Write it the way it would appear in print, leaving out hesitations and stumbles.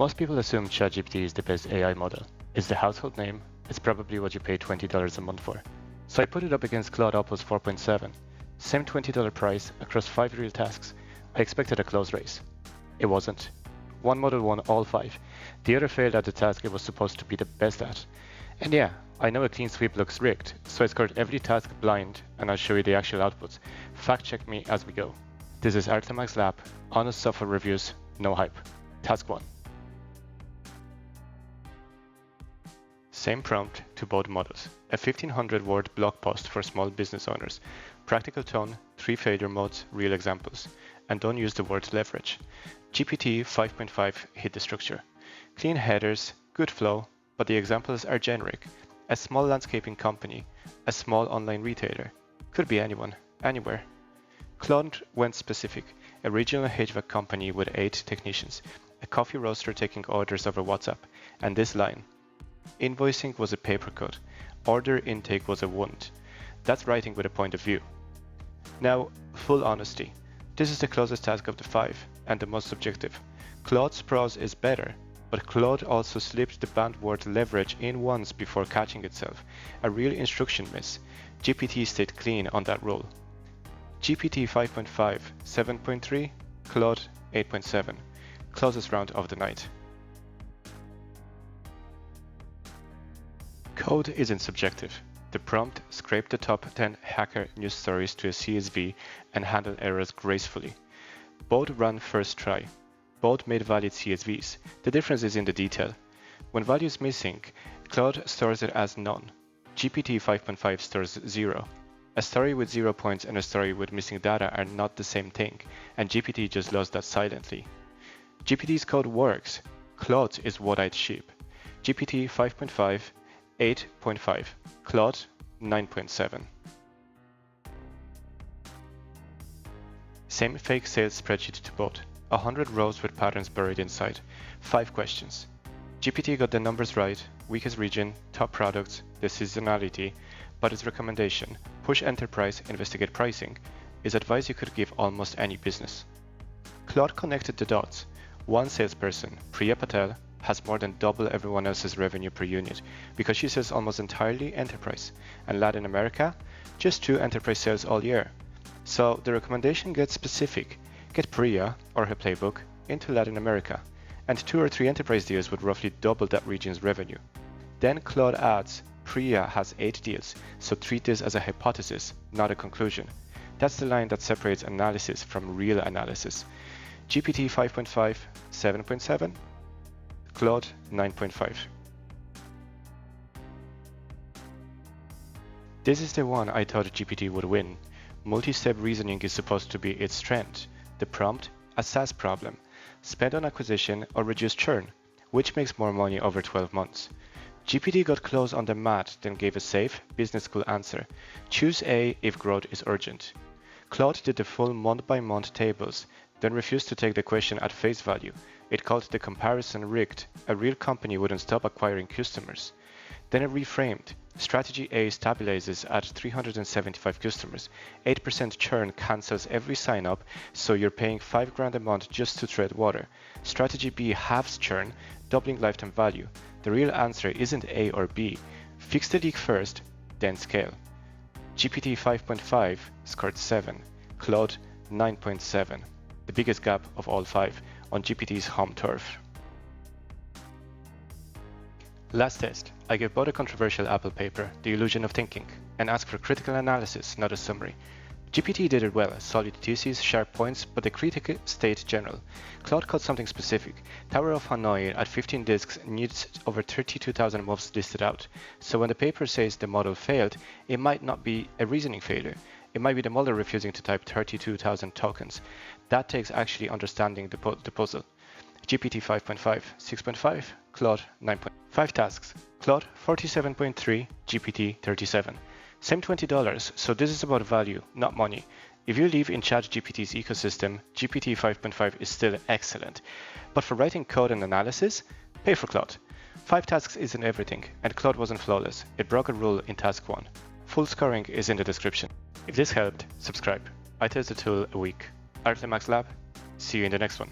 Most people assume ChatGPT is the best AI model. It's the household name, it's probably what you pay $20 a month for. So I put it up against Claude Opus 4.7. Same $20 price across 5 real tasks. I expected a close race. It wasn't. One model won all 5. The other failed at the task it was supposed to be the best at. And yeah, I know a clean sweep looks rigged, so I scored every task blind and I'll show you the actual outputs. Fact check me as we go. This is Artemax Lab, honest software reviews, no hype. Task 1. Same prompt to both models. A 1500-word blog post for small business owners. Practical tone, 3 failure modes, real examples. And don't use the word leverage. GPT 5.5 hit the structure. Clean headers, good flow, but the examples are generic. A small landscaping company, a small online retailer. Could be anyone, anywhere. Claude went specific. A regional HVAC company with 8 technicians. A coffee roaster taking orders over WhatsApp. And this line. Invoicing was a paper cut. Order intake was a wound. That's writing with a point of view. Now, full honesty. This is the closest task of the 5 and the most subjective. Claude's prose is better, but Claude also slipped the banned word leverage in once before catching itself. A real instruction miss. GPT stayed clean on that rule. GPT 5.5, 7.3, Claude 8.7. Closest round of the night. Code isn't subjective. The prompt scraped the top 10 hacker news stories to a CSV and handled errors gracefully. Both ran first try. Both made valid CSVs. The difference is in the detail. When value is missing, Claude stores it as none. GPT 5.5 stores 0. A story with 0 points and a story with missing data are not the same thing, and GPT just lost that silently. GPT's code works. Claude is one-eyed sheep. GPT 5.5 8.5, Claude 9.7. Same fake sales spreadsheet to both. 100 rows with patterns buried inside. 5 questions. GPT got the numbers right, weakest region, top products, the seasonality, but its recommendation, push enterprise, investigate pricing, is advice you could give almost any business. Claude connected the dots. One salesperson, Priya Patel, has more than double everyone else's revenue per unit because she sells almost entirely enterprise, and Latin America, just 2 enterprise sales all year. So the recommendation gets specific. Get Priya, or her playbook, into Latin America, and 2 or 3 enterprise deals would roughly double that region's revenue. Then Claude adds, Priya has 8 deals, so treat this as a hypothesis, not a conclusion. That's the line that separates analysis from real analysis. GPT 5.5, 7.7, Claude 9.5. This is the one I thought GPT would win. Multi-step reasoning is supposed to be its strength. The prompt, a SaaS problem. Spend on acquisition or reduce churn. Which makes more money over 12 months? GPT got close on the math, then gave a safe, business school answer. Choose A if growth is urgent. Claude did the full month-by-month tables, then refused to take the question at face value. It called the comparison rigged. A real company wouldn't stop acquiring customers. Then it reframed. Strategy A stabilizes at 375 customers. 8% churn cancels every sign-up, so you're paying $5,000 a month just to tread water. Strategy B halves churn, doubling lifetime value. The real answer isn't A or B. Fix the leak first, then scale. GPT 5.5 scored 7, Claude 9.7. The biggest gap of all 5 on GPT's home turf. Last test, I gave both a controversial Apple paper, The Illusion of Thinking, and asked for critical analysis, not a summary. GPT did it well, solid theses, sharp points, but the critic stayed general. Claude caught something specific. Tower of Hanoi at 15 disks needs over 32,000 moves listed out. So when the paper says the model failed, it might not be a reasoning failure. It might be the model refusing to type 32,000 tokens. That takes actually understanding the puzzle. GPT 5.5, 6.5, Claude 9.5 tasks. Claude 47.3, GPT 37. Same $20, so this is about value, not money. If you live in ChatGPT's ecosystem, GPT 5.5 is still excellent. But for writing code and analysis, pay for Claude. 5 tasks isn't everything, and Claude wasn't flawless. It broke a rule in task 1. Full scoring is in the description. If this helped, subscribe. I test the tool a week. Artemax Lab, see you in the next one.